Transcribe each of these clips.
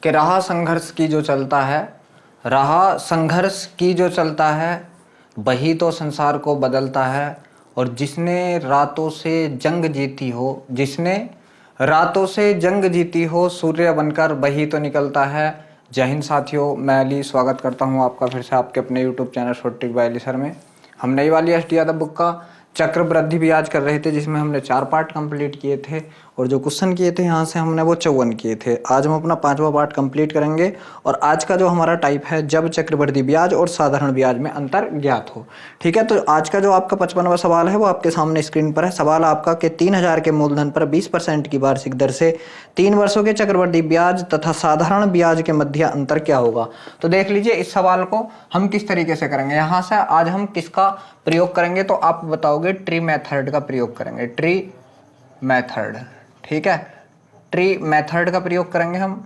कि राह संघर्ष की जो चलता है, राह संघर्ष की जो चलता है, वही तो संसार को बदलता है। और जिसने रातों से जंग जीती हो, जिसने रातों से जंग जीती हो, सूर्य बनकर वही तो निकलता है। जय हिंद साथियों, मैं अली स्वागत करता हूं आपका फिर से आपके अपने YouTube channel short trick bye Ali sir में। हम नई वाली एस डी यादव बुक का चक्रवृद्धि ब्याज कर रहे थे, जिसमें हमने 4 पार्ट कंप्लीट किए थे और जो क्वेश्चन किए थे यहाँ से हमने वो 54 किए थे। आज हम अपना 5वां पार्ट कंप्लीट करेंगे और आज का जो हमारा टाइप है, जब चक्रवृद्धि ब्याज और साधारण ब्याज में अंतर ज्ञात हो। ठीक है, तो आज का जो आपका 55वां सवाल है वो आपके सामने स्क्रीन पर है। सवाल आपका कि 3000 के मूलधन पर 20% की वार्षिक दर से 3 वर्षों के चक्रवृद्धि ब्याज तथा साधारण ब्याज के मध्य अंतर क्या होगा। तो देख लीजिए इस सवाल को हम किस तरीके से करेंगे। यहाँ से आज हम किसका प्रयोग करेंगे, तो आप बताओगे ट्री मेथड का प्रयोग करेंगे। ट्री मेथड, ठीक है, ट्री मेथड का प्रयोग करेंगे हम।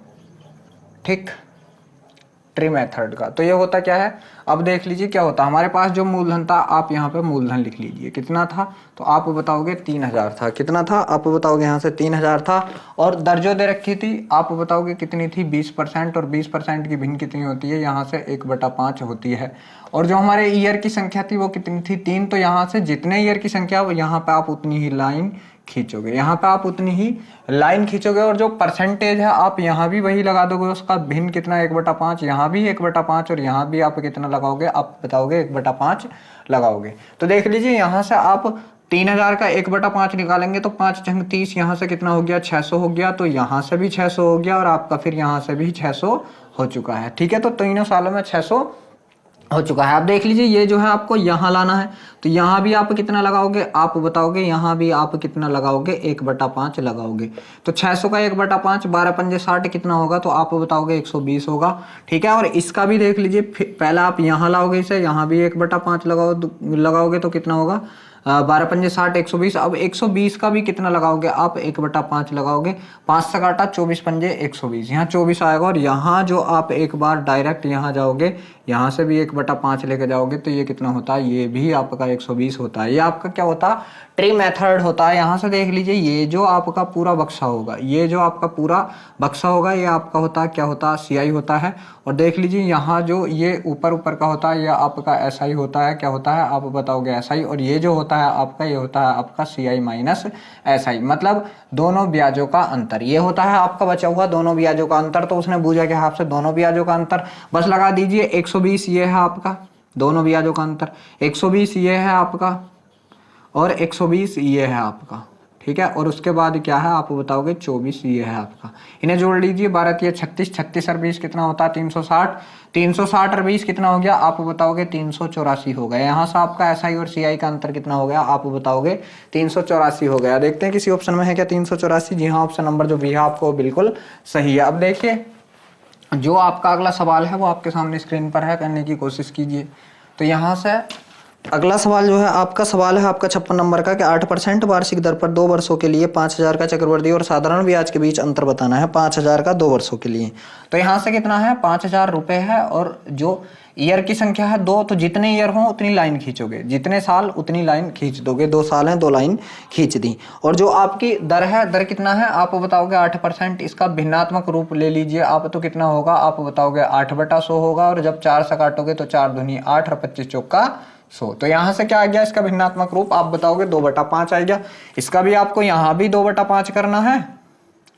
ठीक, ट्री मेथड का तो ये होता क्या है, अब देख लीजिए क्या होता। हमारे पास जो मूलधन था, आप यहाँ पे मूलधन लिख लीजिए कितना था, तो आप बताओगे 3000 था। कितना था आप बताओगे, यहाँ से 3000 था। और दर जो दे रखी थी आप बताओगे कितनी थी, 20%। और 20% की भिन्न कितनी होती है, यहाँ से 1/5 होती है। और जो हमारे ईयर की संख्या थी वो कितनी थी, 3। तो यहाँ से जितने ईयर की संख्या हो, यहाँ पे आप उतनी ही लाइन खींचोगे, यहाँ पे आप उतनी ही लाइन खींचोगे। और जो परसेंटेज है आप यहाँ भी वही लगा दोगे, उसका भिन्न कितना 1/5, यहाँ भी 1/5 और यहाँ भी आप कितना लगाओगे, आप बताओगे 1/5 लगाओगे। तो देख लीजिए यहाँ से आप 3000 का 1/5 निकालेंगे तो 5 × 30, यहाँ से कितना हो गया 600 हो गया। तो यहाँ से भी 600 हो गया और आपका फिर यहाँ से भी 600 हो चुका है। ठीक है, तो तीनों सालों में 600 हो चुका है। आप देख लीजिए ये जो है आपको यहाँ लाना है, तो यहाँ भी आप कितना लगाओगे, आप बताओगे यहाँ भी आप कितना लगाओगे, 1/5 लगाओगे। तो 600 का 1/5, 12 पंजे 60 कितना होगा, तो आप बताओगे 120 होगा। ठीक है, और इसका भी देख लीजिए, पहले आप यहाँ लाओगे इसे, यहाँ भी 1/5 लगाओगे तो कितना होगा, 12 पंजे 60, 120। अब 120 का भी कितना लगाओगे, आप 1/5 लगाओगे। 5 से काटा 24 पंजे 120, यहाँ 24 आएगा। और यहाँ जो आप एक बार डायरेक्ट यहाँ जाओगे, यहाँ से भी 1/5 लेके जाओगे, तो ये कितना होता है, ये भी आपका 120 होता है। ये आपका क्या होता है, ट्री मेथड होता है। यहाँ से देख लीजिए ये जो आपका पूरा बक्सा होगा, ये जो आपका पूरा बक्सा होगा, ये आपका होता है क्या होता है, CI होता है। और देख लीजिए यहाँ जो ये ऊपर का होता है, ये आपका SI होता है। क्या होता है, आप बताओगे SI। और ये जो होता है आपका, ये होता है आपका CI माइनस SI, मतलब दोनों ब्याजों का अंतर। ये होता है आपका बचा हुआ दोनों ब्याजों का अंतर। तो उसने पूछा कि आपसे दोनों ब्याजों का अंतर, बस लगा दीजिए। 120 ये है आपका दोनों ब्याजों का अंतर, 120 ये है आपका और 120 ये है आपका। ठीक है, और उसके बाद क्या है आप बताओगे 24 ये है आपका। इन्हें जोड़ लीजिए, 12 × 36, 36 और 20 कितना होता है 360, 360 और 20 कितना हो गया, आप बताओगे 384 हो गया। यहाँ से आपका SI और CI का अंतर कितना हो गया, आप बताओगे 384 हो गया। देखते हैं किसी ऑप्शन में है क्या 384। जी हाँ, ऑप्शन नंबर जो भी है आपको बिल्कुल सही है। अब देखिए जो आपका अगला सवाल है वो आपके सामने स्क्रीन पर है, करने की कोशिश कीजिए। तो यहाँ से अगला सवाल जो है आपका सवाल है आपका 56 नंबर का कि 8% वार्षिक दर पर 2 वर्षों के लिए 5000 का चक्रवृद्धि और साधारण ब्याज के बीच अंतर बताना है। 5000 का 2 वर्षों के लिए, तो यहाँ से कितना है 5000 रुपये है। और जो ईयर की संख्या है 2, तो जितने ईयर हो उतनी लाइन खींचोगे, जितने साल उतनी लाइन खींच दोगे। 2 साल हैं 2 लाइन खींच दी। और जो आपकी दर है, दर कितना है आप बताओगे 8%। इसका भिन्नात्मक रूप ले लीजिए आप, तो कितना होगा आप बताओगे 8/100 होगा। और जब 4 से काटोगे तो 4 दूनी 8 और 25 चौका 100। तो यहाँ से क्या आ गया इसका भिन्नात्मक रूप, आप बताओगे 2/5 आ गया। इसका भी आपको यहाँ भी 2/5 करना है,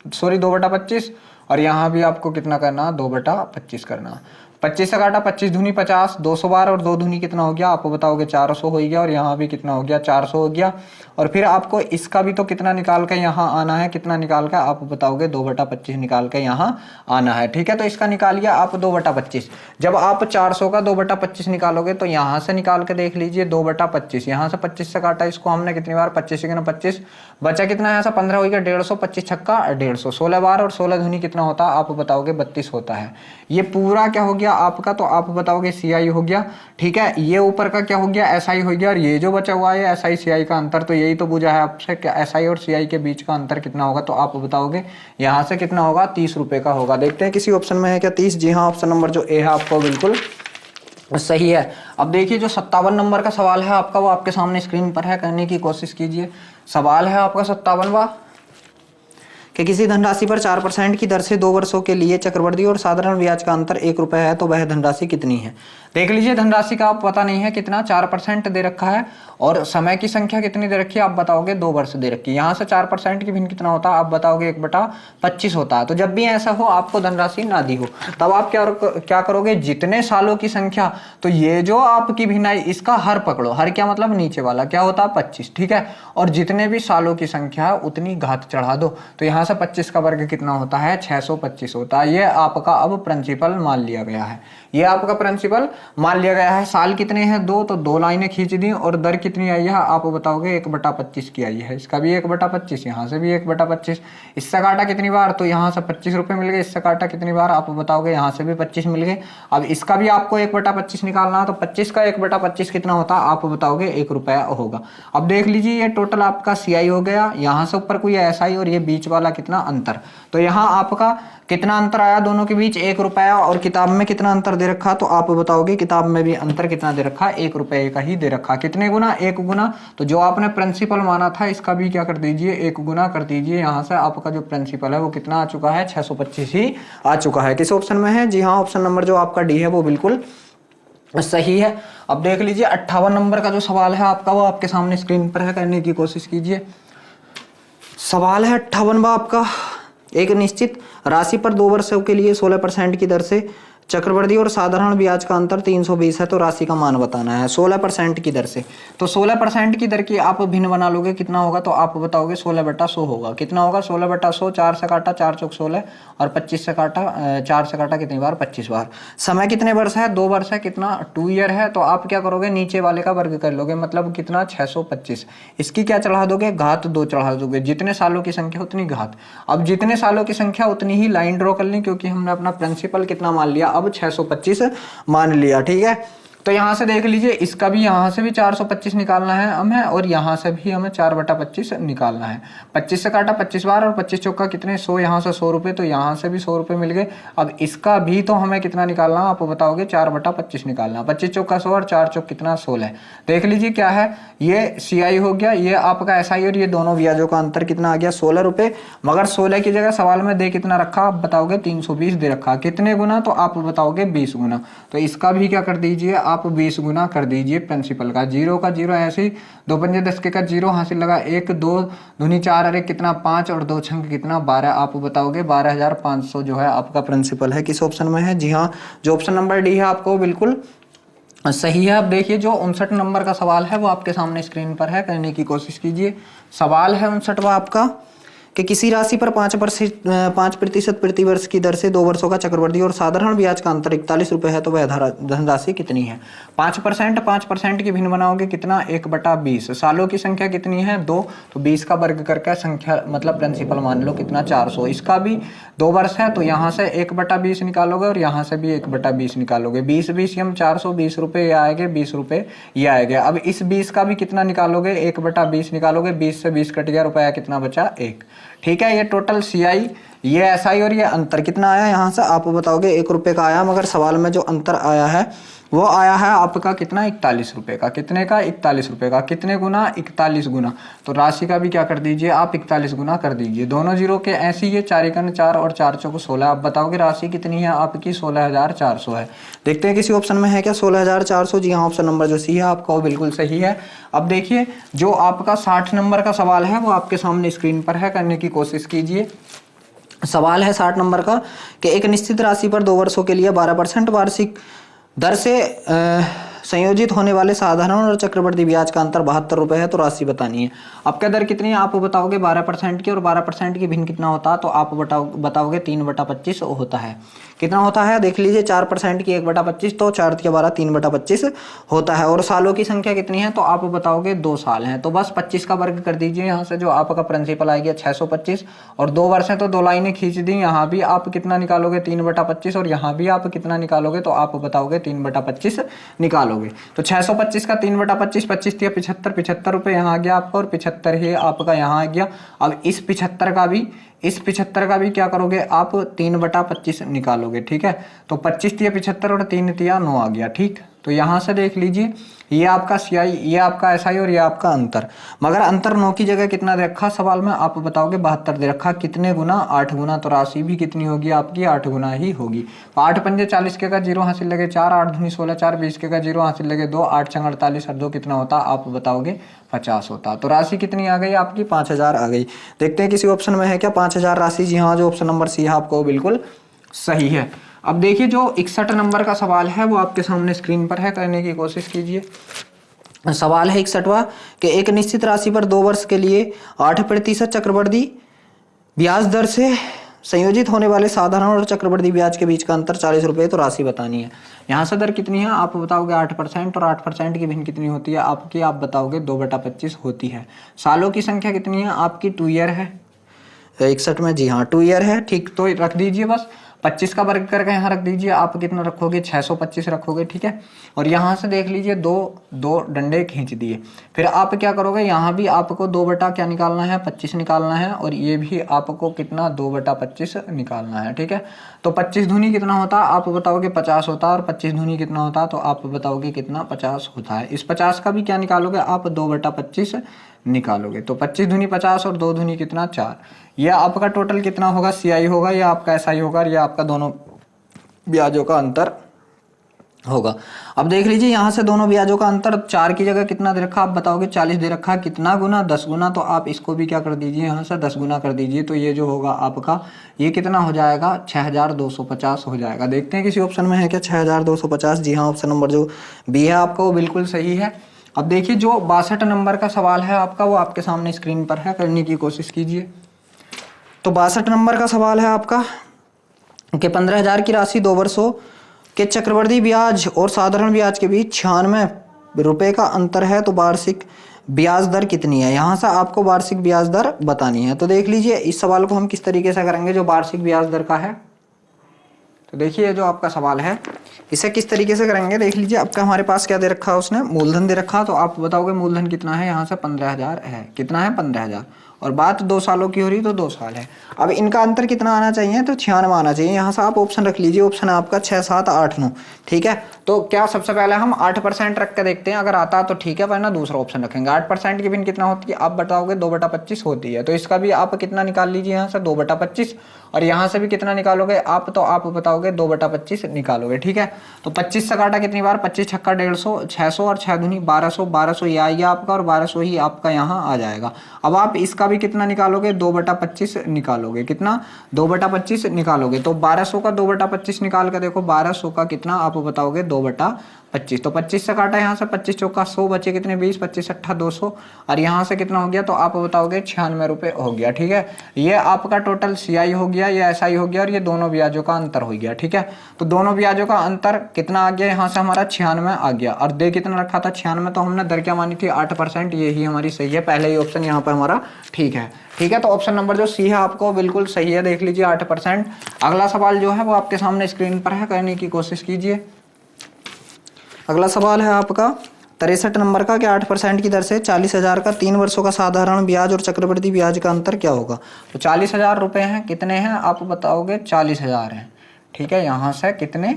सॉरी 2/25। और यहाँ भी आपको कितना करना है 2/25 करना। 25 से काटा 25 दूनी 50, 200 बार और 2 दूनी कितना हो गया आप बताओगे 400 हो गया। और यहाँ भी कितना हो गया 400 हो गया। और फिर आपको इसका भी तो कितना निकाल के यहाँ आना है, कितना निकाल के आप बताओगे 2/25 निकाल के यहाँ आना है। ठीक है, तो इसका निकालिए आप 2/25। जब आप 400 का 2/25 निकालोगे तो यहाँ से निकाल के देख लीजिए 2/25। यहाँ से 25 से काटा इसको हमने कितनी बार, 25 से 25 बचा कितना है, ऐसा 15 हो गया 150, 25 छक्का 150, 16 बार और 16 दूनी कितना होता है आप बताओगे 32 होता है। ये पूरा क्या हो गया आपका, तो आप बताओगे CI हो गया। ठीक है, ये ऊपर का क्या हो गया SI हो गया। और ये जो बचा हुआ है SI CI का अंतर, तो यही तो पूछा है आपसे कि SI और CI के बीच का अंतर कितना होगा। तो आप बताओगे यहाँ से कितना होगा 30 रुपए का होगा। देखते हैं किसी ऑप्शन में है क्या 30। जी हाँ, ऑप्शन नंबर जो A है आपको बिल्कुल सही है। अब देखिए जो 57 नंबर का सवाल है आपका, वो आपके सामने स्क्रीन पर है, करने की कोशिश कीजिए। सवाल है आपका 57वां कि किसी धनराशि पर 4% की दर से 2 वर्षों के लिए चक्रवृद्धि और साधारण ब्याज का अंतर 1 रुपए है तो वह धनराशि कितनी है। देख लीजिए, धनराशि का आप पता नहीं है कितना, 4% दे रखा है और समय की संख्या कितनी दे रखी है, आप बताओगे 2 वर्ष दे रखी है। यहाँ से 4% की भिन्न कितना होता है, आप बताओगे 1/25 होता है। तो जब भी ऐसा हो आपको धनराशि ना दी हो, तब आप क्या करोगे, जितने सालों की संख्या, तो ये जो आपकी भिन्न आई इसका हर पकड़ो, हर क्या मतलब नीचे वाला क्या होता है 25, ठीक है, और जितने भी सालों की संख्या है उतनी घात चढ़ा दो। तो यहाँ से 25 का वर्ग कितना होता है, 625 होता है। ये आपका अब प्रिंसिपल मान लिया गया है, ये आपका प्रिंसिपल मान लिया गया है। साल कितने हैं, 2, तो 2 लाइनें खींच दी और दर कितनी आई है, आप बताओगे 1/25 की आई है। इसका भी 1/25, यहाँ से भी 1/25। इससे काटा कितनी बार, तो यहाँ से 25 रुपये मिल गए। इससे काटा कितनी बार, आप बताओगे यहाँ से भी 25 मिल गए। अब इसका भी आपको 1/25 निकालना है, तो 25 का 1/25 कितना होता है, आप बताओगे 1 रुपया होगा। अब देख लीजिए, ये टोटल आपका CI हो गया, यहाँ से ऊपर कोई SI और ये बीच वाला कितना अंतर, तो यहाँ आपका कितना अंतर आया दोनों के बीच, 1 रुपया। और किताब में कितना अंतर दे रखा, तो आप बताओगे किताब में भी अंतर कितना दे रखा, 1 रुपये का ही दे रखा। कितने गुना, 1 गुना। तो जो आपने प्रिंसिपल माना था इसका भी क्या कर दीजिए, 1 गुना कर दीजिए। यहाँ से आपका जो प्रिंसिपल है वो कितना आ चुका है, 625 ही आ चुका है। किस ऑप्शन में है, जी हाँ, ऑप्शन नंबर जो आपका डी है वो बिल्कुल सही है। अब देख लीजिए 58 नंबर का जो सवाल है आपका, वो आपके सामने स्क्रीन पर है, करने की कोशिश कीजिए। सवाल है 58वां आपका, एक निश्चित राशि पर 2 वर्षों के लिए 16% की दर से चक्रवृद्धि और साधारण ब्याज का अंतर 320 है तो राशि का मान बताना है 16% की दर से। तो 16% की दर की आप भिन्न बना लोगे, कितना होगा, तो आप बताओगे 16/100 होगा। कितना होगा, 16/100, 4 से काटा 4 चौक 16 और 25 से काटा 4 से काटा कितनी बार, 25 बार। समय कितने वर्ष है, 2 वर्ष है, कितना 2 ईयर है। तो आप क्या करोगे, नीचे वाले का वर्ग कर लोगे, मतलब कितना 625। इसकी क्या चढ़ा दोगे, घात 2 चढ़ा दोगे, जितने सालों की संख्या उतनी घात। अब जितने सालों की संख्या उतनी ही लाइन ड्रॉ कर ली, क्योंकि हमने अपना प्रिंसिपल कितना मान लिया, अब 625 मान लिया, ठीक है। तो यहाँ से देख लीजिए, इसका भी यहाँ से भी 425 निकालना है हमें, और यहाँ से भी हमें 4/25 निकालना है। 25 से काटा 25 बार और 25 चौका कितने 100, यहाँ से 100 रुपये, तो यहाँ से भी 100 रुपये मिल गए। अब इसका भी तो हमें कितना निकालना, आप बताओगे 4/25 निकालना। 25 चौका 100 और 4 चौक कितना 16। देख लीजिए क्या है, ये CI हो गया, ये आपका SI, और ये दोनों ब्याजों का अंतर कितना आ गया, 16 रुपये। मगर 16 की जगह सवाल में दे कितना रखा, आप बताओगे 320 दे रखा। कितने गुना, तो आप बताओगे 20 गुना। तो इसका भी क्या कर दीजिए, आप 20 गुना कर दीजिए प्रिंसिपल का। 0 का 0 ऐसे ही, 2 पंजे 10 के का 0 हासिल लगा, 1 2 दूनी 4, अरे कितना 5 और 2 छंग कितना 12, आप बताओगे 12,500 जो है आपका प्रिंसिपल है। किस ऑप्शन में है, जी हाँ, जो ऑप्शन नंबर डी है आपको बिल्कुल सही है। अब देखिए, जो 59 नंबर का सवाल है वो आपके सामने स्क्रीन पर है, करने की कोशिश कीजिए। सवाल है 59वां आपका, कि किसी राशि पर 5% प्रति वर्ष की दर से 2 वर्षों का चक्रवृद्धि और साधारण ब्याज का अंतर 41 रुपये है तो वह धनराशि कितनी है। 5% की भिन्न बनाओगे, कितना 1/20। सालों की संख्या कितनी है, 2, तो 20 का वर्ग करके संख्या मतलब प्रिंसिपल मान लो कितना 400। इसका भी 2 वर्ष है, तो यहाँ से 1/20 निकालोगे और यहाँ से भी 1/20 निकालोगे। 20 हम 420 रुपये ये आएंगे, 20 रुपये ये आएंगे। अब इस 20 का भी कितना निकालोगे, 1/20 निकालोगे, 20 से 20 कट गया, रुपया कितना बचा 1, ठीक है। ये टोटल CI, ये SI और ये अंतर कितना आया, यहाँ से आप बताओगे 1 रुपये का आया। मगर सवाल में जो अंतर आया है वो आया है आपका कितना, 41 रुपये का। कितने का, 41 रुपये का। कितने गुना, 41 गुना। तो राशि का भी क्या कर दीजिए, आप 41 गुना कर दीजिए। दोनों जीरो के ऐसे ही है, 4 एकन 4 और 4 चौको 16। आप बताओगे राशि कितनी है आपकी, 16,400 है। देखते हैं किसी ऑप्शन में है क्या 16,400, जी हाँ, ऑप्शन नंबर जो सी है आपका वो बिल्कुल सही है। अब देखिए, जो आपका 60 नंबर का सवाल है वो आपके सामने स्क्रीन पर है, करने की कोशिश कीजिए। सवाल है 60 नंबर का, कि एक निश्चित राशि पर 2 वर्षों के लिए 12% वार्षिक दर से संयोजित होने वाले साधारण और चक्रवृद्धि ब्याज का अंतर 72 रुपये है तो राशि बतानी है। आपका दर कितनी है, आप बताओगे 12% की, और 12% की भिन्न कितना होता है, तो आप बताओगे 3/25 होता है। कितना होता है, देख लीजिए, 4% की 1/25, तो 4 × 12 3/25 होता है। और सालों की संख्या कितनी है, तो आप बताओगे 2 साल हैं, तो बस 25 का वर्ग कर दीजिए। यहाँ से जो आपका प्रिंसिपल आ गया 625, और 2 वर्ष है तो 2 लाइनें खींच दी। यहाँ भी आप कितना निकालोगे, 3/25, और यहाँ भी आप कितना निकालोगे, तो आप बताओगे 3/25 निकालोगे। तो 625 का 3/25, 25 × 75, 75 रुपये यहाँ आ गया आपका, और 75 ही आपका यहाँ आ गया। अब इस 75 का भी क्या करोगे, आप 3/25 निकालोगे, ठीक है। तो 25 × 75 और 3 × 9 आ गया, ठीक। तो यहाँ से देख लीजिए ये आपका CI, ये आपका SI और ये आपका अंतर। मगर अंतर 9 की जगह कितना दे रखा सवाल में, आप बताओगे 72 दे रखा। कितने गुना? 8 गुना। तो राशि भी कितनी होगी आपकी? 8 गुना ही होगी। तो 8 पंजे 40 के का 0 हासिल लगे 4, 8 दूनी 16, 4 20 के का 0 हासिल लगे 2, 8 छंग 48 और 2 कितना होता? आप बताओगे 50 होता। तो राशि कितनी आ गई आपकी? 5000 आ गई। देखते हैं किसी ऑप्शन में है क्या 5000 राशि? जी हाँ, जो ऑप्शन नंबर C है आपको बिल्कुल सही है। अब देखिए जो 61 नंबर का सवाल है वो आपके सामने स्क्रीन पर है, करने की कोशिश कीजिए। सवाल है 61वां कि एक निश्चित राशि पर 2 वर्ष के लिए 8% चक्रवृद्धि ब्याज दर से संयोजित होने वाले साधारण और चक्रवृद्धि ब्याज के बीच का अंतर 40 रुपये, तो राशि बतानी है। यहाँ से दर कितनी है आप बताओगे 8%, और 8% की भिन्न कितनी होती है आपकी? आप बताओगे 2/25 होती है। सालों की संख्या कितनी है आपकी? 2 ईयर है 61 में। जी हाँ 2 ईयर है, ठीक। तो रख दीजिए बस 25 का वर्ग करके यहाँ रख दीजिए। आप कितना रखोगे? 625 रखोगे, ठीक है। और यहाँ से देख लीजिए दो डंडे खींच दिए। फिर आप क्या करोगे? यहाँ भी आपको 2 बटा क्या निकालना है? 25 निकालना है, और ये भी आपको कितना? 2/25 निकालना है, ठीक है। तो 25 दूनी कितना होता? आप बताओगे 50 होता, और 25 दूनी कितना होता? तो आप बताओगे कितना? 50 होता है। इस 50 का भी क्या निकालोगे आप? 2/25 निकालोगे। तो 25 दूनी 50 और 2 दूनी कितना? 4। यह आपका टोटल कितना होगा? CI होगा, या आपका SI होगा, और यह आपका दोनों ब्याजों का अंतर होगा। अब देख लीजिए यहाँ से दोनों ब्याजों का अंतर 4 की जगह कितना दे रखा? आप बताओगे 40 दे रखा। कितना गुना? 10 गुना। तो आप इसको भी क्या कर दीजिए? यहाँ से 10 गुना कर दीजिए। तो ये जो होगा आपका ये कितना हो जाएगा? 6250 हो जाएगा। देखते हैं किसी ऑप्शन में है क्या 6250? जी हाँ, ऑप्शन नंबर जो B है आपका वो बिल्कुल सही है। अब देखिए जो 62 नंबर का सवाल है आपका वो आपके सामने स्क्रीन पर है, करने की कोशिश कीजिए। तो 62 नंबर का सवाल है आपका कि 15,000 की राशि 2 वर्षों के चक्रवृद्धि ब्याज और साधारण ब्याज के बीच 96 रुपये का अंतर है, तो वार्षिक ब्याज दर कितनी है? यहाँ से आपको वार्षिक ब्याज दर बतानी है। तो देख लीजिए इस सवाल को हम किस तरीके से करेंगे जो वार्षिक ब्याज दर का है। तो देखिए जो आपका सवाल है इसे किस तरीके से करेंगे, देख लीजिए। आपका हमारे पास क्या दे रखा है? उसने मूलधन दे रखा, तो आप बताओगे मूलधन कितना है? यहाँ से 15,000 है। कितना है? 15,000। और बात 2 सालों की हो रही तो 2 साल है। अब इनका अंतर कितना आना चाहिए? तो 96 आना चाहिए। यहाँ से आप ऑप्शन रख लीजिए। ऑप्शन है आपका 6, 7, 8, 9, ठीक है। तो क्या सबसे पहले हम 8% रख के देखते हैं, अगर आता है तो ठीक है, वरना दूसरा ऑप्शन रखेंगे। 8% की भिन्न कितना होती है? आप बताओगे 2/25 होती है। तो इसका भी आप कितना निकाल लीजिए यहाँ से? 2/25। और यहाँ से भी कितना निकालोगे आप? तो आप बताओगे 2/25 निकालोगे, ठीक है। तो 25 से काटा कितनी बार? 25 छक्का 150, 600 और 6 दूनी 1200, 1200 ये आएगा आपका, और 1200 ही आपका यहाँ आ जाएगा। अब आप इसका भी कितना निकालोगे? 2/25 निकालोगे। कितना? 2/25 निकालोगे। तो 1200 का 2/25 निकाल के देखो, 1200 का कितना आप बताओगे? 2/25। तो 25 से काटा यहाँ से 25 चौका 100, बचे कितने? 20, 25 अट्ठा 200, और यहाँ से कितना हो गया? तो आप बताओगे 96 रुपये हो गया, ठीक है। ये आपका टोटल CI हो गया, ये SI हो गया, और ये दोनों ब्याजों का अंतर हो गया, ठीक है। तो दोनों ब्याजों का अंतर कितना आ गया? यहाँ से हमारा 96 आ गया, और दे कितना रखा था? 96। तो हमने दर क्या मानी थी? 8%। यही हमारी सही है, पहले ही ऑप्शन यहाँ पर हमारा ठीक है, ठीक है। तो ऑप्शन नंबर जो C है आपको बिल्कुल सही है, देख लीजिए 8%। अगला सवाल जो है वो आपके सामने स्क्रीन पर है, करने की कोशिश कीजिए। अगला सवाल है आपका 63 नंबर का कि 8% की दर से 40,000 का 3 वर्षों का साधारण ब्याज और चक्रवृद्धि ब्याज का अंतर क्या होगा? तो 40,000 रुपये हैं। कितने हैं आप बताओगे? 40,000 हैं, ठीक है। यहाँ से कितने?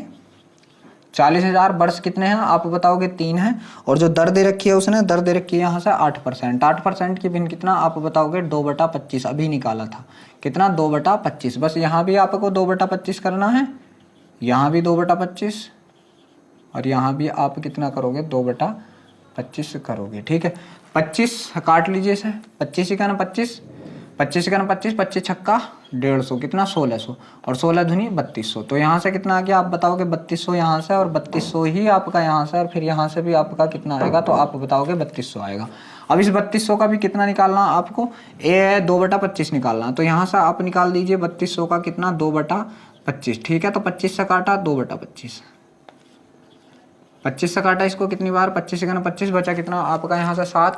40,000। वर्ष कितने हैं आप बताओगे? 3 हैं। और जो दर दे रखी है उसने दर दे रखी है यहाँ से 8%। 8% की भिन्न कितना आप बताओगे? 2/25 अभी निकाला था। कितना? 2/25। बस यहाँ भी आपको 2/25 करना है, यहाँ भी 2/25, और यहाँ भी आप कितना करोगे? 2/25 करोगे, ठीक है। 25 काट लीजिए इसे। 25 का ना 25, 25 का ना 25, 25 छक्का 150, कितना? 1600, और 16 दूनी 3200। तो यहाँ से कितना आ गया आप बताओगे? 3200 यहाँ से, और 3200 ही आपका यहाँ से, और फिर यहाँ से भी आपका कितना आएगा? तो आप बताओगे 3200 आएगा। अब इस 3200 का भी कितना निकालना आपको? 2/25 निकालना। तो यहाँ से आप निकाल दीजिए 3200 का कितना? 2/25, ठीक है। तो 25 से काटा 2/25, 25 से काटा इसको कितनी बार? 25 का ना 25, बचा कितना आपका यहाँ से 7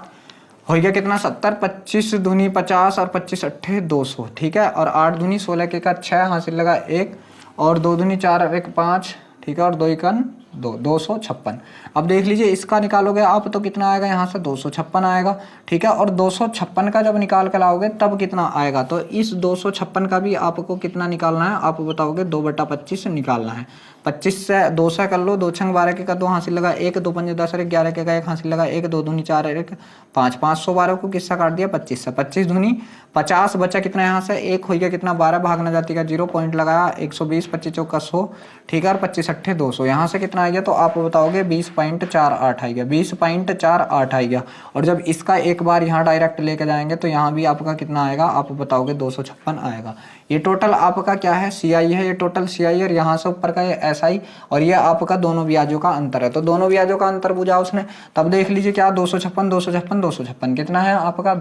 हो गया, कितना? 70। 25 दूनी 50 और 25 अट्ठे 200, ठीक है। और 8 दूनी 16 के का 6 हासिल लगा 1, और 2 दूनी 4 और 1 5, ठीक है। और 2 एकन 256। अब देख लीजिए इसका निकालोगे आप तो कितना आएगा, यहाँ से 256 आएगा, ठीक है। और 256 का जब निकाल कर लाओगे तब कितना आएगा, तो इस 256 का भी आपको कितना निकालना है, आप बताओगे 2/25 निकालना है। 25 से 2 से कर लो, 2 छंग 12 के का 2 हासिल लगा, 1 2 5 10 और 11 के का 1 हासिल लगा, 1 2 दूनी 4 1 5, 512 को किससे काट दिया 25 से, 25 दूनी 50 बचा कितना यहाँ से 1 हो गया कितना 12 भागना जाती का 0 पॉइंट लगाया 120, 25 चौका 100, ठीक है। और 25 अट्ठे 200, यहाँ से कितना आ गया, तो आप बताओगे 20.48 आ गया, 20.48 आ गया। और जब इसका एक बार यहाँ डायरेक्ट लेके जाएंगे तो यहाँ भी आपका कितना आएगा, आप बताओगे 256 आएगा। ये टोटल आपका क्या है, CI है, ये टोटल CI और यहाँ से ऊपर का ये SI और ये आपका दोनों ब्याजों का अंतर है। तो दोनों ब्याजों का अंतर पूछा उसने, तब देख लीजिए क्या 256 कितना है आपका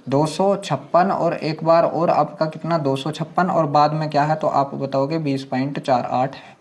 256 और एक बार और आपका कितना 256 और बाद में क्या है, तो आप बताओगे 20.48 है।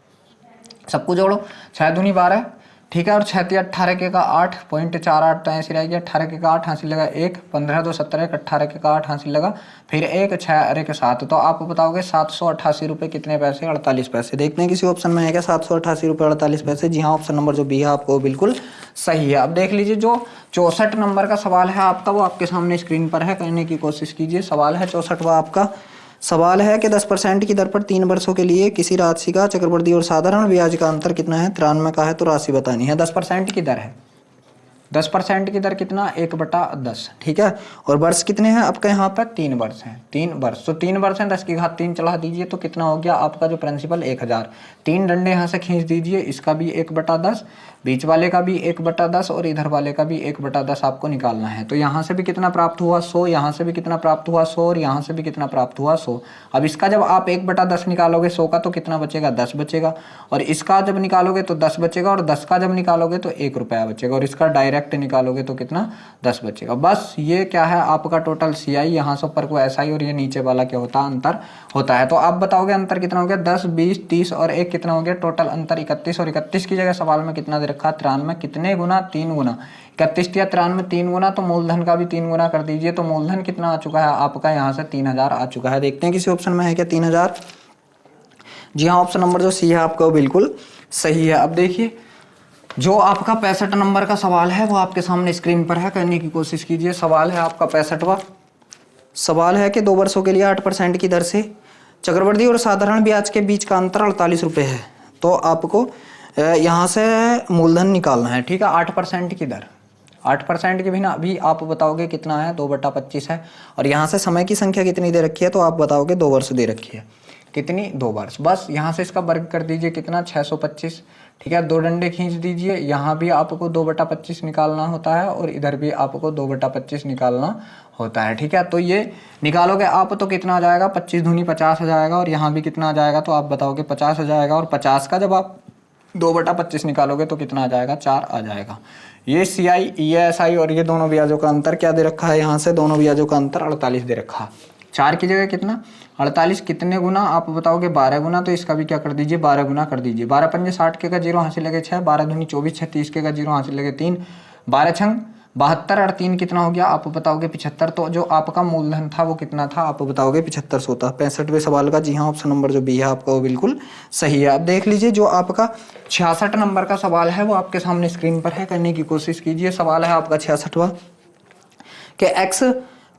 सबको जोड़ो, 6 दूनी 12, ठीक है। और 6 3 18 के का 8.48 तो ऐसे रह गया, 18 के का 8 हासिल लगा 1, 15 2 17 18 के का 8 हासिल लगा, फिर 1 6 अरे के 7, तो आप बताओगे 788 रुपये कितने पैसे 48 पैसे। देखते हैं किसी ऑप्शन में है क्या 788 रुपये 48 पैसे, जी हाँ ऑप्शन नंबर जो बी है आपको बिल्कुल सही है। अब देख लीजिए जो 64 नंबर का सवाल है आपका, वो आपके सामने स्क्रीन पर है, करने की कोशिश कीजिए। सवाल है 64वां आपका, सवाल है कि 10% की दर पर 3 वर्षों के लिए किसी राशि का चक्रवृद्धि और साधारण ब्याज का अंतर कितना है, 93 का है, तो राशि बतानी है। 10% की दर है, 10% की दर कितना 1/10, ठीक है। और वर्ष कितने हैं आपके यहाँ पर 3 वर्ष हैं, 3 वर्ष, तो 3 वर्ष हैं 10 की घात 3 चढ़ा दीजिए तो कितना हो गया आपका जो प्रिंसिपल 1000, 3 डंडे यहाँ से खींच दीजिए, इसका भी 1/10, बीच वाले का भी 1/10 और इधर वाले का भी 1/10 आपको निकालना है। तो यहाँ से भी कितना प्राप्त हुआ 100, यहाँ से भी कितना प्राप्त हुआ 100 और यहाँ से भी कितना प्राप्त हुआ 100। अब इसका जब आप 1/10 निकालोगे 100 का तो कितना बचेगा 10 बचेगा, और इसका जब निकालोगे तो 10 बचेगा, और 10 का जब निकालोगे तो 1 रुपया बचेगा, और इसका डायरेक्ट निकालोगे तो कितना 10 बचेगा। बस ये क्या है आपका टोटल CI, यहाँ से ऊपर को SI और ये नीचे वाला क्या होता है अंतर होता है। तो आप बताओगे अंतर कितना हो गया 10 20 30 और 1 कितना हो गया, टोटल अंतर 31, और 31 की जगह सवाल में कितना दे रखा 93, कितने गुना 3 गुना, 31 या 93 3 गुना, तो मूलधन का भी 3 गुना कर दीजिए, तो मूलधन कितना आ चुका है आपका यहाँ से 3000 आ चुका है। देखते हैं किसी ऑप्शन में है क्या 3000, जी हाँ ऑप्शन नंबर जो सी है आपका वो बिल्कुल सही है। अब देखिए जो आपका 65 नंबर का सवाल है वो आपके सामने स्क्रीन पर है, करने की कोशिश कीजिए। सवाल है आपका 65वां, सवाल है कि 2 वर्षों के लिए 8% की दर से चक्रवृद्धि और साधारण ब्याज के बीच का अंतर 48 रुपये है, तो आपको यहाँ से मूलधन निकालना है, ठीक है। 8% की दर, 8% के बिना अभी आप बताओगे कितना है 2/25 है, और यहाँ से समय की संख्या कितनी दे रखी है, तो आप बताओगे 2 वर्ष दे रखी है, कितनी 2 वर्ष। बस यहाँ से इसका वर्ग कर दीजिए कितना 625, ठीक है। 2 डंडे खींच दीजिए, यहाँ भी आपको 2/25 निकालना होता है और इधर भी आपको 2/25 निकालना होता है, ठीक है। तो ये निकालोगे आप तो कितना आ जाएगा 25 दूनी 50 आ जाएगा, और यहाँ भी कितना आ जाएगा, तो आप बताओगे 50 आ जाएगा, और 50 का जब आप 2/25 निकालोगे तो कितना आ जाएगा 4 आ जाएगा। ये CI ये SI और ये दोनों ब्याजों का अंतर क्या दे रखा है, यहाँ से दोनों ब्याजों का अंतर 48 दे रखा है। 4 की जगह कितना 48, कितने गुना आप बताओगे 12 गुना, तो इसका भी क्या कर दीजिए 12 गुना कर दीजिए। 12 पंजे 60 के का 0 हासिल लगे 6, 12 दूनी 24, 6 30 के का 0 हासिल लगे 3, 12 छंग 72 और 3 कितना हो गया आप बताओगे 75। तो जो आपका मूलधन था वो कितना था आप बताओगे 7500 था। 65वें सवाल का जी हाँ ऑप्शन नंबर जो बी है आपका वो बिल्कुल सही है। अब देख लीजिए जो आपका 66 नंबर का सवाल है वो आपके सामने स्क्रीन पर है, करने की कोशिश कीजिए। सवाल है आपका 66वां कि एक्स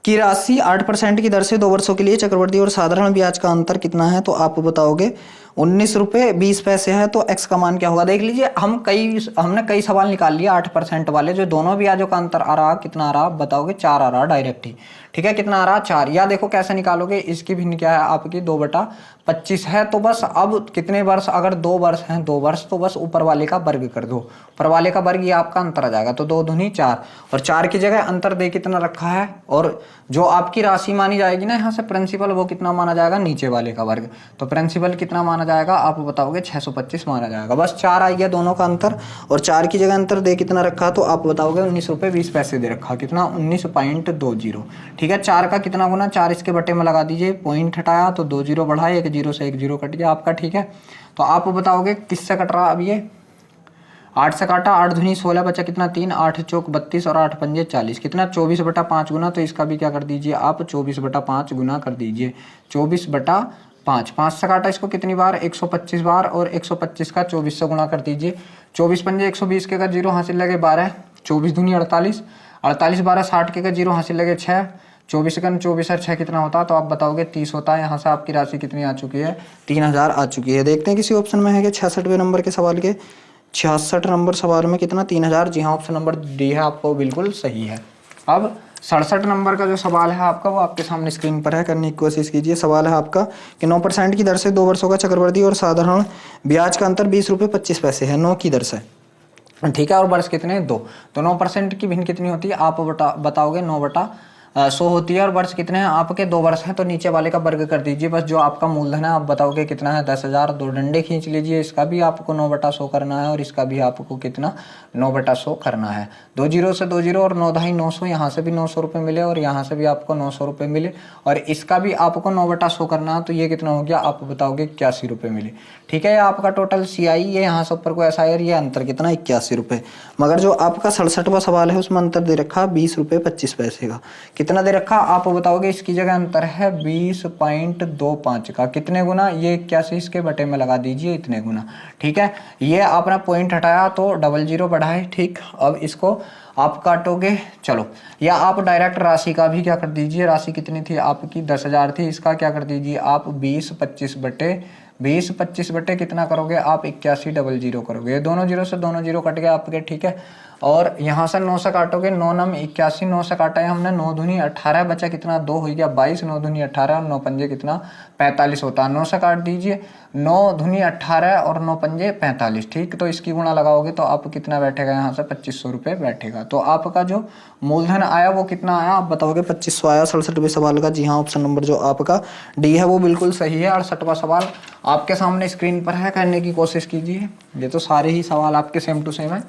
की राशि 8% की दर से 2 वर्षों के लिए चक्रवृद्धि और साधारण ब्याज का अंतर कितना है, तो आप बताओगे 19 रुपये 20 पैसे है, तो x का मान क्या होगा। देख लीजिए हमने कई सवाल निकाल लिए 8% वाले, जो दोनों ब्याजों का अंतर आ रहा कितना आ रहा आप बताओगे 4 आ रहा डायरेक्ट ही, ठीक है। कितना आ रहा 4, या देखो कैसे निकालोगे, इसकी भिन्न क्या है आपकी 2/25 है। तो बस अब कितने वर्ष, अगर 2 वर्ष हैं 2 वर्ष, तो बस ऊपर वाले का वर्ग कर दो, ऊपर वाले का वर्ग ये आपका अंतर आ जाएगा, तो 2 दूनी 4, और 4 की जगह अंतर दे कितना रखा है, और जो आपकी राशि मानी जाएगी ना यहाँ से प्रिंसिपल वो कितना माना जाएगा नीचे वाले का वर्ग, तो प्रिंसिपल कितना माना जाएगा आप बताओगे 625 माना जाएगा। बस 4 आ गया दोनों का अंतर, और 4 की जगह अंतर दे कितना रखा तो आप बताओगे 19 रुपये 20 पैसे दे रखा, कितना 19.20, ठीक है। 4 का कितना गुना 4 इसके बटे में लगा दीजिए, पॉइंट हटाया तो 2 जीरो बढ़ाए, 1 जीरो से 1 जीरो कट गया आपका, ठीक है। तो आप बताओगे किससे कट रहा अब ये 8 से काटा, 8 दूनी 16 बचा कितना 3, 8 चौक 32 और 8 पंजे 40, कितना 24/5 गुना, तो इसका भी क्या कर दीजिए आप 24/5 गुना कर दीजिए, 24/5 5 5 से काटा इसको कितनी बार 125 बार, और 125 का 24 से गुणा कर दीजिए। 24 पंजे 120 के का 0 हासिल लगे 12, 24 दूनी 48, 48 12 60 के का 0 हासिल लगे 6, 24 का 24 और 6 कितना होता है, तो आप बताओगे 30 होता है। यहाँ से आपकी राशि कितनी आ चुकी है, 3000 आ चुकी है। देखते हैं किसी ऑप्शन में है कि 66वें नंबर के सवाल के 66 नंबर सवाल में कितना 3000। जी हाँ, ऑप्शन नंबर डी है आपको बिल्कुल सही है। अब 67 नंबर का जो सवाल है आपका वो आपके सामने स्क्रीन पर है, करने की कोशिश कीजिए। सवाल है आपका कि 9% की दर से 2 वर्षों का चक्रवृद्धि और साधारण ब्याज का अंतर 20 रुपये 25 पैसे है, 9 की दर से, ठीक है। और वर्ष कितने 2, तो 9% की भिन्न कितनी होती है आप बताओगे 9/100 होती है। और वर्ष कितने हैं आपके 2 वर्ष हैं, तो नीचे वाले का वर्ग कर दीजिए। बस जो आपका मूलधन है आप बताओगे कितना है 10,000। 2 डंडे खींच लीजिए, इसका भी आपको 9/100 करना है और इसका भी आपको कितना 9/100 करना है। 2 जीरो से 2 जीरो और 9 ढाई 900, यहाँ से भी 900 रुपये मिले और यहाँ से भी आपको 900 रुपये मिले, और इसका भी आपको 9/100 करना है, तो ये कितना हो गया आप बताओगे 81 रुपये मिले, ठीक है। आपका टोटल CI ये यहाँ से ऊपर को SI और ये अंतर कितना 81 रुपये। मगर जो आपका 67वां सवाल है उसमें अंतर दे रखा 20 रुपये 25 पैसे का, कितना दे रखा आप बताओगे। इसकी जगह अंतर है 20.25 का, कितने गुना, ये 81 इसके बटे में लगा दीजिए इतने गुना, ठीक है। ये आपने पॉइंट हटाया तो 00 बढ़ाए, ठीक। अब इसको आप काटोगे, चलो, या आप डायरेक्ट राशि का भी क्या कर दीजिए, राशि कितनी थी आपकी 10,000 थी, इसका क्या कर दीजिए आप 20 25 बटे कितना करोगे आप 8100 करोगे। दोनों जीरो से दोनों जीरो कट गए आपके, ठीक है। और यहाँ से 9 से काटोगे, 9 नम 81, 9 से काटा है हमने, 9 दूनी 18 बचा कितना 2 हो गया 22, 9 दूनी 18 और 9 पंजे कितना 45 होता है। 9 से काट दीजिए, 9 दूनी 18 और 9 पंजे 45, ठीक। तो इसकी गुणा लगाओगे तो आप कितना बैठेगा, यहाँ से 2500 रुपये बैठेगा। तो आपका जो मूलधन आया वो कितना आया आप बताओगे 2500 आया 67वें सवाल का। जी हाँ, ऑप्शन नंबर जो आपका डी है वो बिल्कुल सही है। 68वां सवाल आपके सामने स्क्रीन पर है, करने की कोशिश कीजिए। ये तो सारे ही सवाल आपके सेम टू सेम है,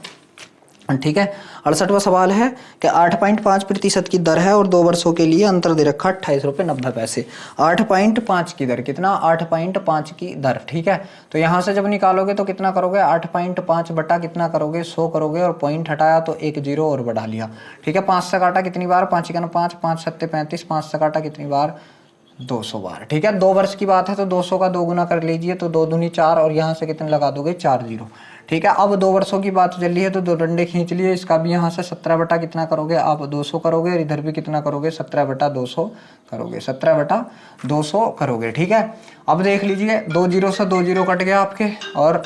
ठीक है। 68वां सवाल है कि 8.5% की दर है और 2 वर्षों के लिए अंतर दे रखा 28 रुपये 90 पैसे। 8.5 की दर, कितना 8.5 की दर, ठीक है। तो यहाँ से जब निकालोगे तो कितना करोगे 8.5 बटा कितना करोगे 100 करोगे, और पॉइंट हटाया तो 1 जीरो और बढ़ा लिया, ठीक है। 5 से काटा कितनी बार 5 × 5 5 7 35, 5 से काटा कितनी बार 200 बार, ठीक है। 2 वर्ष की बात है तो 200 का 2 गुना कर लीजिए, तो 2 दूनी 4 और यहाँ से कितने लगा दोगे 4 जीरो, ठीक है। अब 2 वर्षों की बात चल रही है तो 2 डंडे खींच लिए, इसका भी यहाँ से 17 बटा कितना करोगे आप 200 करोगे, और इधर भी कितना करोगे 17 बटा 200 करोगे, 17 बटा 200 करोगे, ठीक है। अब देख लीजिए 2 जीरो से 2 जीरो कट गया आपके, और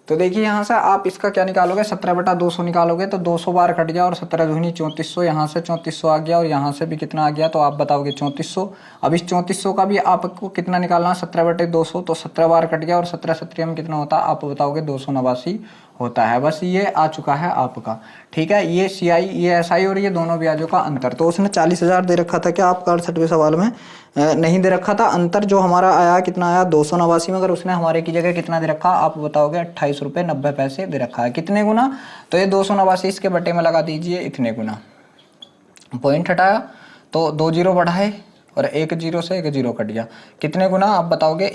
तो देखिए यहाँ से आप इसका क्या निकालोगे 17 बटा 200 निकालोगे तो 200 बार कट गया, और 17 दूनी 3400, यहाँ से 3400 आ गया और यहाँ से भी कितना आ गया, तो आप बताओगे 3400। अब इस 3400 का भी आपको कितना निकालना है 17 बटे 200, तो 17 बार कट गया और 17 17 में कितना होता है आप बताओगे 289 होता है। बस ये आ चुका है आपका, ठीक है। ये CI ये SI और ये दोनों ब्याजों का अंतर, तो उसने 40,000 दे रखा था क्या आपका 68वें सवाल में, नहीं दे रखा था। अंतर जो हमारा आया कितना आया 289, मगर उसने हमारे की जगह कितना दे रखा आप बताओगे 28 रुपये 90 पैसे दे रखा है। कितने गुना, तो ये 289 इसके बटे में लगा दीजिए इतने गुना, पॉइंट हटाया तो 2 जीरो बढ़ाए और 1 जीरो से 1 जीरो कट गया, कितने गुना आप बताओगे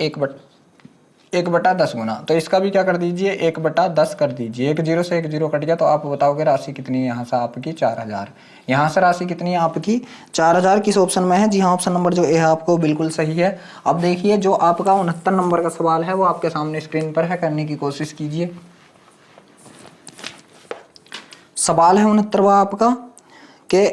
1/10 गुना। तो इसका भी क्या कर दीजिए 1/10 कर दीजिए, 1 जीरो से 1 जीरो कट गया, तो आप बताओगे राशि कितनी है यहाँ से आपकी 4000। यहाँ से राशि कितनी है आपकी 4000, किस ऑप्शन में है, जी हाँ ऑप्शन नंबर जो ए है आपको बिल्कुल सही है। अब देखिए जो आपका 69 नंबर का सवाल है वो आपके सामने स्क्रीन पर है, करने की कोशिश कीजिए। सवाल है 69वां आपका कि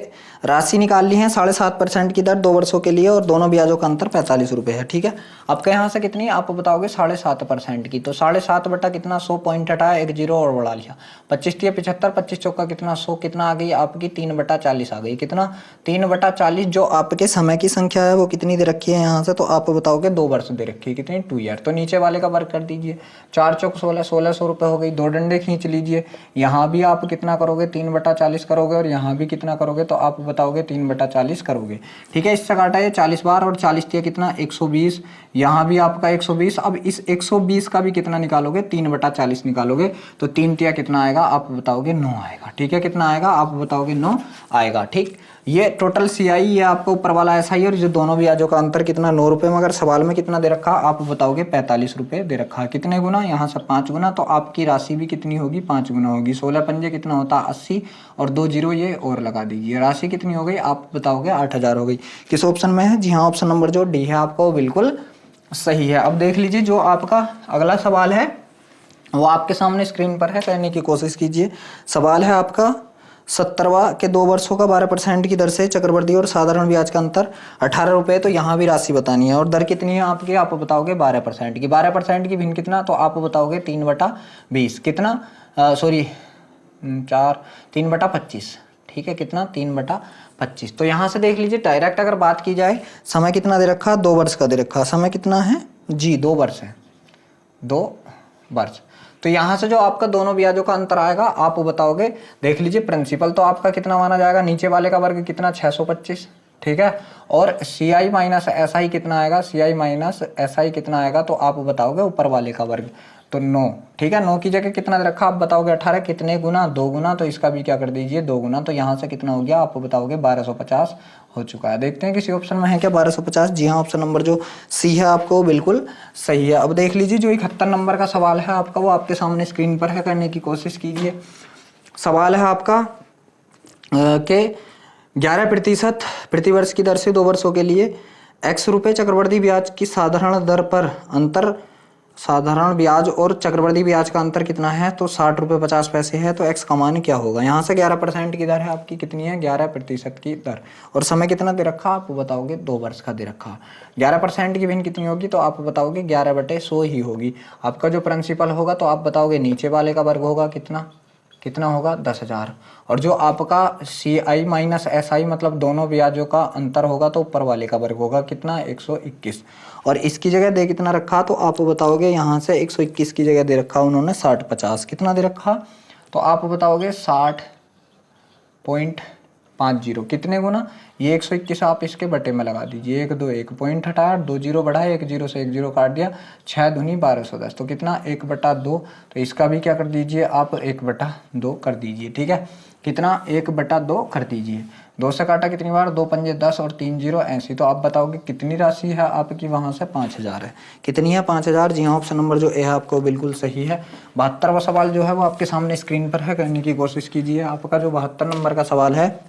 राशि निकाल ली है 7.5% की दर 2 वर्षों के लिए और दोनों ब्याजों का अंतर 45 रुपये है, ठीक है। आपके यहाँ से कितनी आप बताओगे 7.5% की, तो 7.5 बटा कितना 100 पॉइंट हटाया 1 जीरो और बढ़ा लिया, 25 × 75 25 चौका कितना 100, कितना आ गई आपकी 3/40 आ गई, कितना 3/40। जो आपके समय की संख्या है वो कितनी दे रखी है यहाँ से, तो आप बताओगे 2 वर्ष दे रखी है, कितनी 2 ईयर। तो नीचे वाले का वर्ग कर दीजिए, 4 चौक 16 1600 रुपये हो गई। 2 डंडे खींच लीजिए, यहाँ भी आप कितना करोगे 3/40 करोगे और यहाँ भी कितना करोगे, तो आप बताओगे 3/40 करोगे, ठीक है। इससे काटा ये 40 बार और 40 दिया कितना 120, यहाँ भी आपका 120। अब इस 120 का भी कितना निकालोगे 3/40 निकालोगे, तो 3 तिया कितना आएगा आप बताओगे 9 आएगा, ठीक है। कितना आएगा आप बताओगे 9 आएगा, ठीक। ये टोटल CI, ये आपको ऊपर वाला SI, और जो दोनों ब्याजों का अंतर कितना 9 रुपये, मगर सवाल में कितना दे रखा आप बताओगे 45 रुपये दे रखा है। कितने गुना, यहाँ से 5 गुना, तो आपकी राशि भी कितनी होगी 5 गुना होगी। 16 पंजे कितना होता है 80, और 2 जीरो ये और लगा दीजिए, राशि कितनी हो गई आप बताओगे 8000 हो गई। किस ऑप्शन में है? जी हाँ, ऑप्शन नंबर जो डी है आपका वो बिल्कुल सही है। अब देख लीजिए जो आपका अगला सवाल है वो आपके सामने स्क्रीन पर है, करने की कोशिश कीजिए। सवाल है आपका 70वां के 2 वर्षों का 12% की दर से चक्रवृद्धि और साधारण ब्याज का अंतर 18 रुपये, तो यहाँ भी राशि बतानी है। और दर कितनी है आपकी, आप बताओगे 12% की। 12% की भिन्न कितना, तो आप बताओगे 3/20 कितना, सॉरी 3/25, ठीक है, कितना 3/25। तो यहाँ से देख लीजिए डायरेक्ट अगर बात की जाए, समय कितना दे रखा, 2 वर्ष का दे रखा। समय कितना है जी, 2 वर्ष है, 2 वर्ष। तो यहाँ से जो आपका दोनों ब्याजों का अंतर आएगा आप बताओगे, देख लीजिए प्रिंसिपल तो आपका कितना माना जाएगा, नीचे वाले का वर्ग कितना 625, ठीक है, और CI माइनस SI कितना आएगा, CI माइनस SI कितना आएगा, तो आप बताओगे ऊपर वाले का वर्ग, तो 9, ठीक है। 9 की जगह कितना रखा आप बताओगे 18, कितने गुना 2 गुना, तो इसका भी क्या कर दीजिए 2 गुना, तो यहाँ से कितना हो गया आप बताओगे 1250 हो चुका है। देखते हैं किसी ऑप्शन में है क्या 1250। जी हाँ, ऑप्शन नंबर जो सी है आपको बिल्कुल सही है। अब देख लीजिए जो 71 नंबर का सवाल है आपका वो आपके सामने स्क्रीन पर है, करने की कोशिश कीजिए। सवाल है आपका के 11% प्रतिवर्ष की दर से 2 वर्षों के लिए x रुपये चक्रवृद्धि ब्याज की साधारण दर पर अंतर, साधारण ब्याज और चक्रवृद्धि ब्याज का अंतर कितना है, तो 60 रुपये 50 पैसे है, तो x का मान क्या होगा। यहाँ से 11% की दर है आपकी, कितनी है 11% की दर, और समय कितना दे रखा आप बताओगे 2 वर्ष का दे रखा। 11% की भिन्न कितनी होगी, तो आप बताओगे 11/100 ही होगी। आपका जो प्रिंसिपल होगा तो आप बताओगे नीचे वाले का वर्ग होगा कितना होगा 10,000, और जो आपका CI माइनस SI मतलब दोनों ब्याजों का अंतर होगा तो ऊपर वाले का वर्ग होगा कितना 121, और इसकी जगह दे कितना रखा, तो आप बताओगे यहाँ से 121 की जगह दे रखा उन्होंने 60/50, कितना दे रखा, तो आप बताओगे 60.50, कितने गुना, ये 121 आप इसके बटे में लगा दीजिए, 1 2 1 पॉइंट हटाया, 2 जीरो बढ़ाए, 1 जीरो से 1 जीरो काट दिया, 6 दूनी 1210, तो कितना 1/2, तो इसका भी क्या कर दीजिए आप 1/2 कर दीजिए, ठीक है, कितना 1/2 कर दीजिए। 2 से काटा कितनी बार, 2 पंजे 10 और 3 जीरो 80, तो आप बताओगे कितनी राशि है आपकी, वहाँ से 5000 है, कितनी है 5000। जी हाँ, ऑप्शन नंबर जो ए है आपको बिल्कुल सही है। 72वां सवाल जो है वो आपके सामने स्क्रीन पर है, करने की कोशिश कीजिए। आपका जो 72 नंबर का सवाल है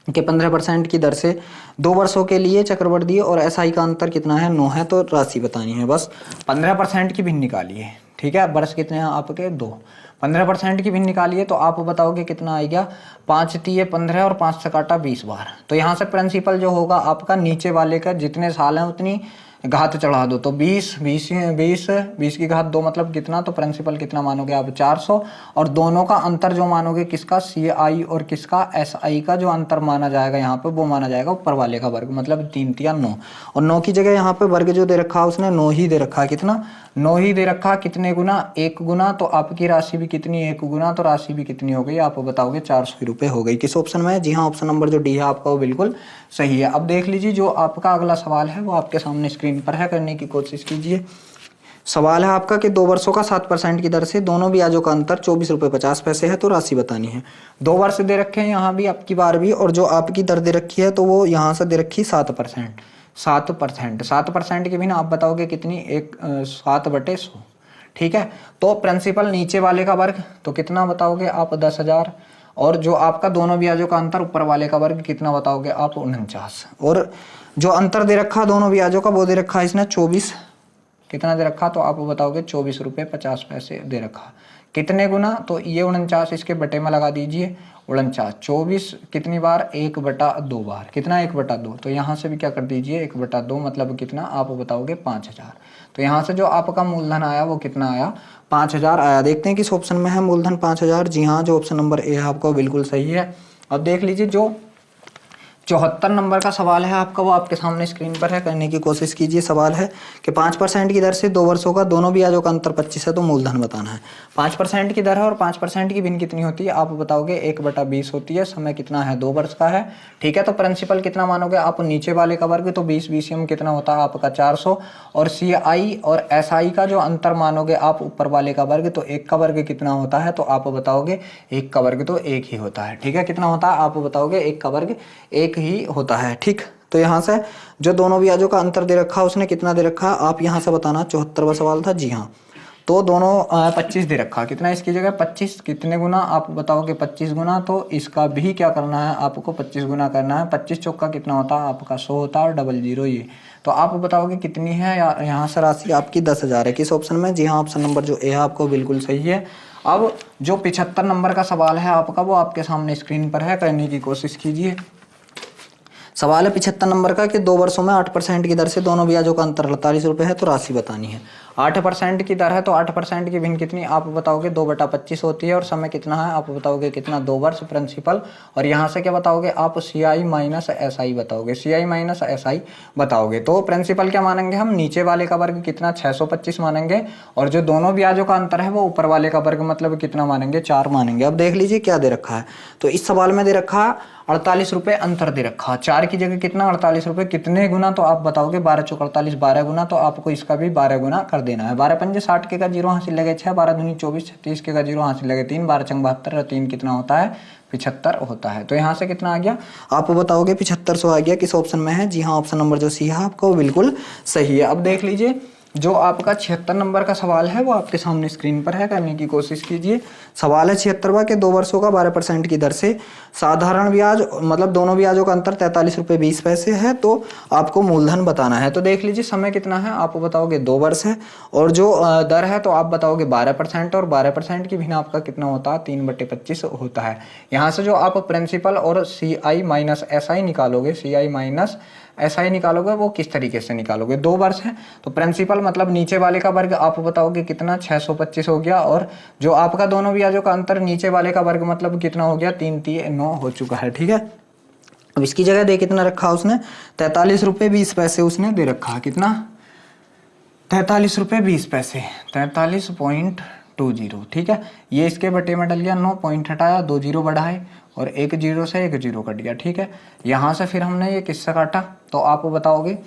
कि 15% की दर से 2 वर्षों के लिए चक्रवृद्धि और SI का अंतर कितना है, 9 है, तो राशि बतानी है। बस 15% की भिन्न निकालिए, ठीक है, वर्ष कितने हैं आपके 2, 15% की भिन्न निकालिए, तो आप बताओगे कितना आएगा, 5 3 15 और 5 से काटा 20 बार, तो यहाँ से प्रिंसिपल जो होगा आपका नीचे वाले का जितने साल हैं उतनी घात चढ़ा दो, तो 20 की घात 2 मतलब कितना, तो प्रिंसिपल कितना मानोगे आप 400, और दोनों का अंतर जो मानोगे किसका CI और किसका SI का जो अंतर माना जाएगा यहाँ पे वो माना जाएगा ऊपर वाले का वर्ग, मतलब 3 3 9, और 9 की जगह यहाँ पे वर्ग जो दे रखा उसने 9 ही दे रखा, कितना 9 ही दे रखा, कितने गुना 1 गुना, तो आपकी राशि भी कितनी 1 गुना, तो राशि भी कितनी हो गई आप बताओगे 400 रुपये हो गई। किस ऑप्शन में है, जी हाँ, ऑप्शन नंबर जो डी है आपका वो बिल्कुल सही है। अब देख लीजिए जो आपका अगला सवाल है वो आपके सामने स्क्रीन पर है, करने की कोशिश कीजिए। सवाल है आपका कि 2 वर्षों का 7% की दर से दोनों ब्याजों का अंतर 24 रुपये 50 पैसे है, तो राशि बतानी है। 2 वर्ष दे रखे हैं यहाँ भी आपकी बार भी, और जो आपकी दर दे रखी है तो वो यहाँ से दे रखी 7%, 7% की भी ना आप बताओगे कितनी 7/100, ठीक है। तो प्रिंसिपल नीचे वाले का वर्ग तो कितना बताओगे आप 10,000, और जो आपका दोनों ब्याजों का अंतर ऊपर वाले का वर्ग कितना बताओगे आप 49, और जो अंतर दे रखा दोनों ब्याजों का वो दे रखा इसने 24, कितना दे रखा, तो आप बताओगे 24 रुपये 50 पैसे दे रखा, कितने गुना, तो ये 49 इसके बटे में लगा दीजिए, 49 24 कितनी बार 1/2 बार, कितना 1/2, तो यहाँ से भी क्या कर दीजिए 1/2 मतलब कितना आप बताओगे 5000, तो यहाँ से जो आपका मूलधन आया वो कितना आया 5000 आया। देखते हैं किस ऑप्शन में है मूलधन 5000। जी हाँ, जो ऑप्शन नंबर ए है आपका बिल्कुल सही है। अब देख लीजिए जो 74 नंबर का सवाल है आपका, वो आपके सामने स्क्रीन पर है, करने की कोशिश कीजिए। सवाल है कि 5% की दर से 2 वर्षों का दोनों ब्याजों का अंतर 25 है, तो मूलधन बताना है। 5% की दर है और 5% की भिन्न कितनी होती है, आप बताओगे 1/20 होती है। समय कितना है, 2 वर्ष का है, ठीक है। तो प्रिंसिपल कितना मानोगे आप, नीचे वाले का वर्ग, तो 20 BCM कितना होता है आपका 400, और CI और SI का जो अंतर मानोगे आप ऊपर वाले का वर्ग, तो 1 का वर्ग कितना होता है, तो आप बताओगे 1 का वर्ग तो 1 ही होता है, ठीक है। कितना होता है आप बताओगे 1 का वर्ग 1 ही होता है, ठीक। तो यहाँ से जो दोनों ब्याजों का अंतर दे रखा है उसने कितना दे रखा है, आप यहाँ से बताना। 74वां सवाल था, जी हाँ। तो दोनों 25 दे रखा, कितना इसकी जगह 25, कितने गुना आप बताओगे 25 गुना, तो इसका भी क्या करना है आपको 25 गुना करना है। 25 चौका कितना होता है आपका 100 होता है, और 00 ये, तो आप बताओगे कितनी है। यहाँ से राशि आपकी 10,000 है। किस ऑप्शन में, जी हाँ, ऑप्शन नंबर जो ए है आपको बिल्कुल सही है। अब जो 75 नंबर का सवाल है आपका, वो आपके सामने स्क्रीन पर है, करने की कोशिश कीजिए। सवाल है 75 नंबर का कि 2 वर्षों में 8% की दर से दोनों ब्याजों का अंतर 48 रुपये है, तो राशि बतानी है। 8% की दर है, तो 8% की भिन्न कितनी आप बताओगे 2/25 होती है, और समय कितना है आप बताओगे कितना, 2 वर्ष प्रिंसिपल। और यहाँ से क्या बताओगे आप, CI माइनस SI बताओगे, CI माइनस SI बताओगे। तो प्रिंसिपल क्या मानेंगे हम, नीचे वाले का वर्ग कितना 625 मानेंगे, और जो दोनों ब्याजों का अंतर है वो ऊपर वाले का वर्ग मतलब कितना मानेंगे 4 मानेंगे। अब देख लीजिए क्या दे रखा है, तो इस सवाल में दे रखा है 48 रुपये अंतर दे रखा, 4 की जगह कितना 48 रुपये, कितने गुना, तो आप बताओगे 12 चौक 48, 12 गुना, तो आपको इसका भी 12 गुना कर देना है। 12 पंजे 60 के का 0 हासिल लगे 6, 12 दूनी 24, 36 के का 0 हासिल लगे 3, 12 चंग 72, और 3 कितना होता है 75 होता है। तो यहाँ से कितना आ गया आप बताओगे 7500 आ गया। किस ऑप्शन में है, जी हाँ, ऑप्शन नंबर जो सी है आपका वो बिल्कुल सही है। अब देख लीजिए जो आपका 76 नंबर का सवाल है वो आपके सामने स्क्रीन पर है, करने की कोशिश कीजिए। सवाल है 76वां के 2 वर्षों का 12% की दर से साधारण ब्याज मतलब दोनों ब्याजों का अंतर 43 रुपये 20 पैसे है, तो आपको मूलधन बताना है। तो देख लीजिए समय कितना है आप बताओगे 2 वर्ष है, और जो दर है तो आप बताओगे 12%, और 12% की भिन्न आपका कितना होता है 3/25 होता है। यहाँ से जो आप प्रिंसिपल और CI माइनस SI निकालोगे, CI माइनस SI निकालोगे, वो किस तरीके से निकालोगे, 2 वर्ष है तो प्रिंसिपल मतलब नीचे वाले का वर्ग आप बताओगे कितना 625 हो गया, और जो आपका दोनों ब्याजों का अंतर नीचे वाले का वर्ग मतलब कितना हो गया 3 3 9 हो चुका है, ठीक है। अब इसकी जगह दे कितना रखा उसने 43 रुपये 20 पैसे उसने दे रखा, कितना 43 रुपये 20 पैसे 43.20, ठीक है। ये इसके बटे में डल गया, 9 पॉइंट हटाया, 2 जीरो बढ़ाए और 1 जीरो से 1 जीरो कट गया, ठीक है। यहाँ से फिर हमने ये किससे काटा तो आप बताओगे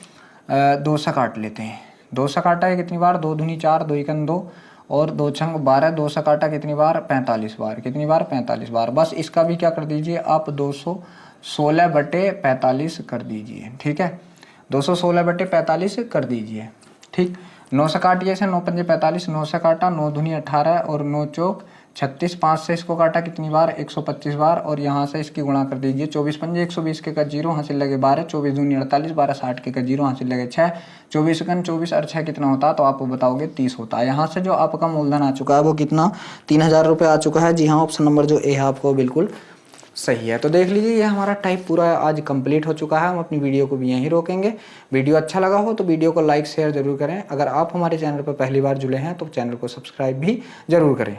2 से काट लेते हैं। 2 से काटा है कितनी बार, 2 दूनी 4, 2 एकन 2 और 2 छंग 12, 2 से काटा कितनी बार 45 बार, कितनी बार 45 बार। बस इसका भी क्या कर दीजिए आप 216/45 कर दीजिए, ठीक है। 216/45 कर दीजिए, ठीक। 9 से काटिए इसे, 9 पंजे 45, 9 से काटा, 9 दूनी 18 और 9 चौक 36, 5 से इसको काटा कितनी बार 125 बार, और यहाँ से इसकी गुणा कर दीजिए। 24 पंजे 120 के का 0 हासिल लगे 12, 24 दूनी 48, 12 60 के का 0 हासिल लगे 6, 24 एकन 24 और 6 कितना होता है तो आप बताओगे 30 होता है। यहाँ से जो आपका मूलधन आ चुका है वो कितना 3000 रुपये आ चुका है। जी हाँ, ऑप्शन नंबर जो ए है आपको बिल्कुल सही है। तो देख लीजिए ये हमारा टाइप पूरा आज कंप्लीट हो चुका है। हम अपनी वीडियो को भी यहीं रोकेंगे। वीडियो अच्छा लगा हो तो वीडियो को लाइक शेयर जरूर करें। अगर आप हमारे चैनल पर पहली बार जुड़े हैं तो चैनल को सब्सक्राइब भी जरूर करें।